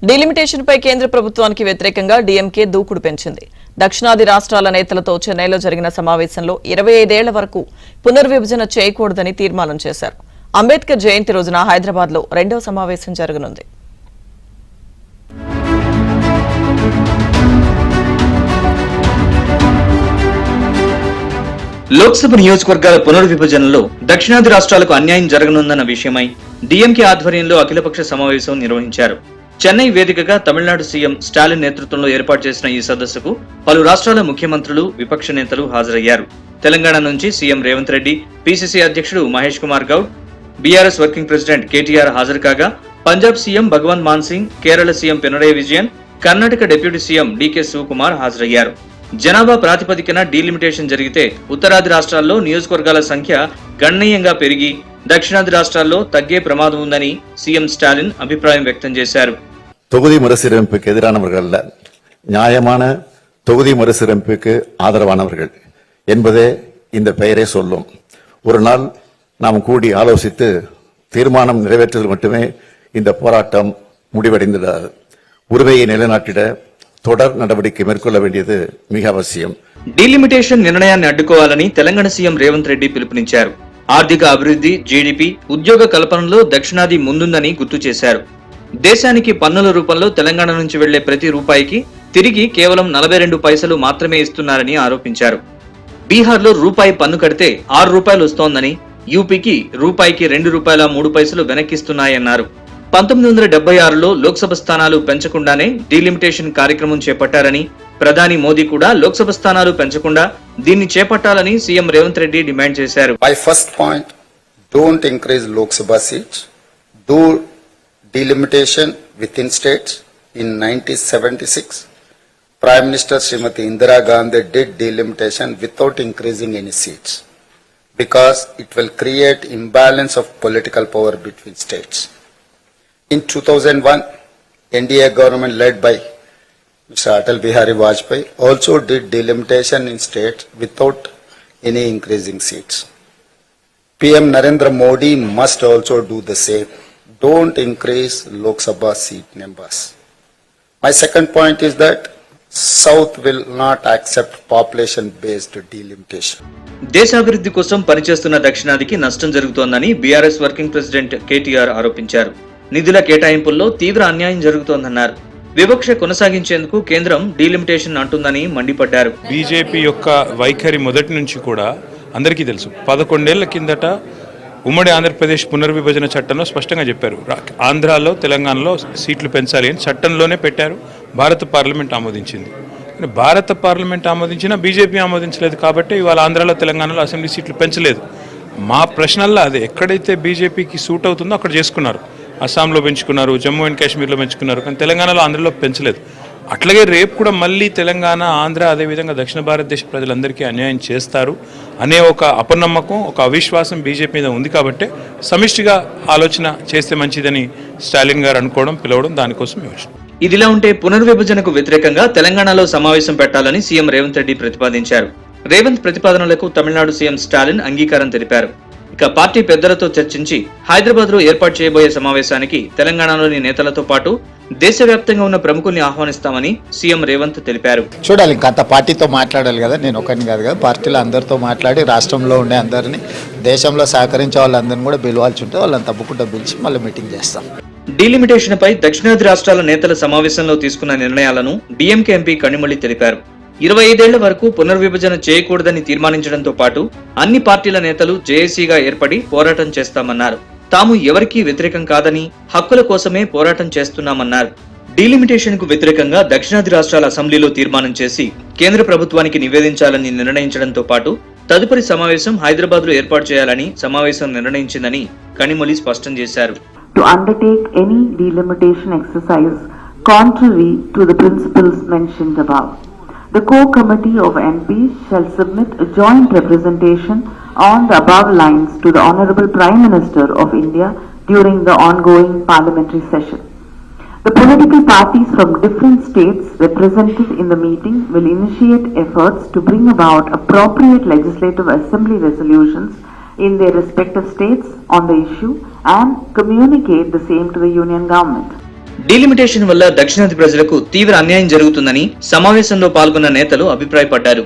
Delimitation పై కేంద్ర ప్రభుత్వానికి వ్యతిరేకంగా డీఎంకే దూకుడు పెంచింది. దక్షిణాది రాష్ట్రాల నేతలతో చెన్నైలో జరిగిన సమావేశంలో 25 ఏళ్ల వరకు పునర్విభజన చేయకూడదని తీర్మానం చేశారు. అంబేద్కర్ జయంతి రోజున హైదరాబాద్ లో రెండవ సమావేశం జరగనుంది. లోక్సభ నియోజకవర్గాల పునర్విభజనలో దక్షిణాది రాష్ట్రాలకు అన్యాయం జరగనుందన్న విషయమై డీఎంకే ఆధ్వర్యంలో అఖిలపక్ష సమావేశం నిర్వహించారు. చెన్నై వేదికగా తమిళనాడు సీఎం స్టాలిన్ నేతృత్వంలో ఏర్పాటు చేసిన ఈ సదస్సుకు పలు రాష్ట్రాల ముఖ్యమంత్రులు, విపక్ష నేతలు హాజరయ్యారు. తెలంగాణ నుంచి సీఎం రేవంత్ రెడ్డి, పీసీసీ అధ్యక్షుడు Mahesh Kumar Goud, BRS working president KTR హాజరు కాగా, Punjab CM Bhagwant Mann Singh, Kerala CM Pinarayi Vijayan, Karnataka deputy CM DK Shivakumar హాజరయ్యారు. జనాభా ప్రాతిపదికన డీలిమిటేషన్ జరిగితే ఉత్తరాది రాష్ట్రాల్లో నియోజకవర్గాల సంఖ్య గణనీయంగా పెరిగి దక్షిణాది రాష్ట్రాల్లో తగ్గే ప్రమాదం ఉందని సీఎం స్టాలిన్ అభిప్రాయం వ్యక్తం చేశారు. தொகுதி மறுசீரமைப்புக்கு எதிரானவர்கள் அல்ல, நியாயமான தொகுதி மறுசீரமைப்புக்கு ஆதரவானவர்கள் என்பதே இந்த பெயரை சொல்லும். ஒரு நாள் நாம் கூடி ஆலோசித்து தீர்மானம் நிறைவேற்றுவதில் மட்டுமே இந்த போராட்டம் முடிவடைந்தது. உரிமையை நிலைநாட்டிட தொடர் நடவடிக்கை மேற்కొల్ల వేண்டிయది మిగ అవసరం. డీలిమిటేషన్ నిర్ణయాన్ని అడ్డుకోవాలని తెలంగాణ సీఎం రేవంత్ రెడ్డి పిలుపునిచ్చారు. ఆర్థిక అభివృద్ధి, జీడీపీ, ఉద్యోగ కల్పనలో దక్షిణాది ముందుందని గుర్తు చేశారు. దేశానికి పన్నుల రూపంలో తెలంగాణ నుంచి వెళ్లే ప్రతి రూపాయికి తిరిగి కేవలం 42 పైసలు మాత్రమే ఇస్తున్నారని ఆరోపించారు. బీహార్లో రూపాయి పన్ను కడితే 6 రూపాయలు వస్తోందని, యూపీకి రూపాయికి 2 రూపాయల 3 పైసలు వెనక్కిస్తున్నాయన్నారు. 1976లో లోక్సభ స్థానాలు పెంచకుండానే డీలిమిటేషన్ కార్యక్రమం చేపట్టారని, ప్రధాని మోదీ కూడా లోక్సభ స్థానాలు పెంచకుండా దీన్ని చేపట్టాలని సీఎం రేవంత్ రెడ్డి డిమాండ్ చేశారు. My first point, don't increase Lok Sabha seats. Do delimitation within states. In 1976, Prime Minister Srimati Indira Gandhi did delimitation without increasing any seats because it will create imbalance of political power between states. In 2001, NDA government led by Mr. Atal Bihari Vajpayee also did delimitation in states without any increasing seats. PM Narendra Modi must also do the same. Don't increase Lok Sabha seat numbers. My second point is that South will not accept population-based delimitation. దేశాభివృద్ధి కోసం పనిచేస్తున్న దక్షిణాదికి నష్టం జరుగుతోందని BRS working president KTR ఆరోపించారు. నిధుల కేటాయింపుల్లో తీవ్ర అన్యాయం జరుగుతోందన్నారు. వివక్ష కొనసాగించేందుకు కేంద్రం డీలిమిటేషన్ అంటుందని మండిపడ్డారు. బీజేపీ యొక్క వైఖరి మొదటి నుంచి కూడా అందరికీ తెలుసు. 11 ఏళ్ల కిందట ఉమ్మడి ఆంధ్రప్రదేశ్ పునర్విభజన చట్టంలో స్పష్టంగా చెప్పారు, ఆంధ్రాలో, తెలంగాణలో సీట్లు పెంచాలి అని చట్టంలోనే పెట్టారు. భారత పార్లమెంట్ ఆమోదించింది. భారత పార్లమెంట్ ఆమోదించినా బీజేపీ ఆమోదించలేదు కాబట్టి ఇవాళ ఆంధ్రాలో, తెలంగాణలో అసెంబ్లీ సీట్లు పెంచలేదు. మా ప్రశ్నల్లో అదే, ఎక్కడైతే బీజేపీకి సూట్ అవుతుందో అక్కడ చేసుకున్నారు. అస్సాంలో పెంచుకున్నారు, జమ్మూ అండ్ కాశ్మీర్లో పెంచుకున్నారు, కానీ తెలంగాణలో, ఆంధ్రలో పెంచలేదు. అట్లాగే రేపు కూడా మళ్ళీ తెలంగాణ, ఆంధ్ర, అదేవిధంగా దక్షిణ భారతదేశ ప్రజలందరికీ అన్యాయం చేస్తారు అనే ఒక అపనమ్మకం, ఒక అవిశ్వాసం బీజేపీ మీద ఉంది. కాబట్టి సమిష్టిగా ఆలోచన చేస్తే మంచిదని స్టాలిన్ గారు అనుకోవడం, పిలవడం, దానికోసం యోచన. ఇదిలా ఉంటే పునర్విభజనకు వ్యతిరేకంగా తెలంగాణలో సమావేశం పెట్టాలని సీఎం రేవంత్ రెడ్డి ప్రతిపాదించారు. రేవంత్ ప్రతిపాదనలకు తమిళనాడు సీఎం స్టాలిన్ అంగీకారం తెలిపారు. ఇక పార్టీ పెద్దలతో చర్చించి హైదరాబాద్ లో ఏర్పాటు చేయబోయే సమావేశానికి తెలంగాణలోని నేతలతో పాటు దేశవ్యాప్తంగా ఉన్న ప్రముఖుల్ని ఆహ్వానిస్తామని సీఎం రేవంత్ తెలిపారు. చూడాలి, ఇంకంత పార్టీతో మాట్లాడాలి కదా, నేను ఒకరిని కాదు కదా, పార్టీలో అందరితో మాట్లాడి రాష్ట్రంలో ఉండే అందరినీ, దేశంలో సహకరించే వాళ్ళందరినీ కూడా పిలవాల్సి ఉంటే వాళ్ళని తప్పకుండా పిలిచి మళ్ళీ మీటింగ్ చేస్తాం. డీలిమిటేషన్ పై దక్షిణాది రాష్ట్రాల నేతల సమావేశంలో తీసుకున్న నిర్ణయాలను డీఎంకే ఎంపీ కనిమొళి తెలిపారు. 25 ఏళ్ల వరకు పునర్విభజన చేయకూడదని తీర్మానించడంతో పాటు అన్ని పార్టీల నేతలు జేఏసీగా ఏర్పడి పోరాటం చేస్తామన్నారు. తాము ఎవరికీ వ్యతిరేకం కాదని, హక్కుల కోసమే పోరాటం చేస్తున్నామన్నారు. డీలిమిటేషన్ కు వ్యతిరేకంగా దక్షిణాది రాష్ట్రాల అసెంబ్లీలో తీర్మానం చేసి కేంద్ర ప్రభుత్వానికి నివేదించాలని నిర్ణయించడంతో పాటు తదుపరి సమావేశం హైదరాబాద్ లో ఏర్పాటు చేయాలని సమావేశం నిర్ణయించిందని కనిమొళి స్పష్టం చేశారు. To undertake any delimitation exercise contrary to the principles mentioned above. The core committee of MPs shall submit a joint representation on the above lines to the Honorable Prime Minister of India during the ongoing parliamentary session. The political parties from different states represented in the meeting will initiate efforts to bring about appropriate legislative assembly resolutions in their respective states on the issue and communicate the same to the union government. Delimitation వల్ల దక్షిణాది ప్రజలకు తీవ్ర అన్యాయం జరుగుతుందని సమావేశంలో పాల్గొన్న నేతలు అభిప్రాయపడ్డారు.